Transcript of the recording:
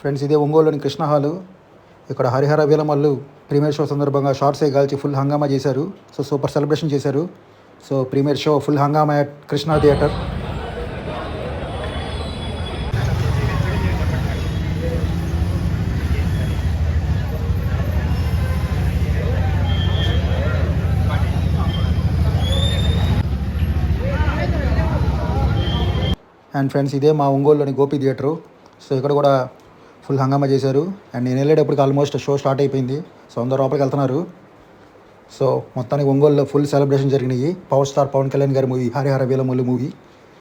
Friends, ఇదే ఒంగోలులోని Krishna hall. ఇక్కడ హరిహర వీలమల్లు ప్రీమియర్ షో సందర్భంగా షార్ట్స్ కాల్చి ఫుల్ హంగామా చేశారు. సో సూపర్ సెలబ్రేషన్ చేశారు. సో ప్రీమియర్ షో ఫుల్ హంగామా at Krishna theatre. And friends, ఇదే మా ఒంగోలులోని గోపి థియేటరు. సో ఇక్కడ కూడా ఫుల్ హంగామా చేశారు. అండ్ నేను వెళ్ళేటప్పటికి ఆల్మోస్ట్ షో స్టార్ట్ అయిపోయింది. సో అందరూ లోపలికి వెళ్తున్నారు. సో మొత్తానికి ఒంగోలులో ఫుల్ సెలబ్రేషన్ జరిగినాయి. పవర్ స్టార్ పవన్ కళ్యాణ్ గారి మూవీ హరిహర వీలమల్లు మూవీ.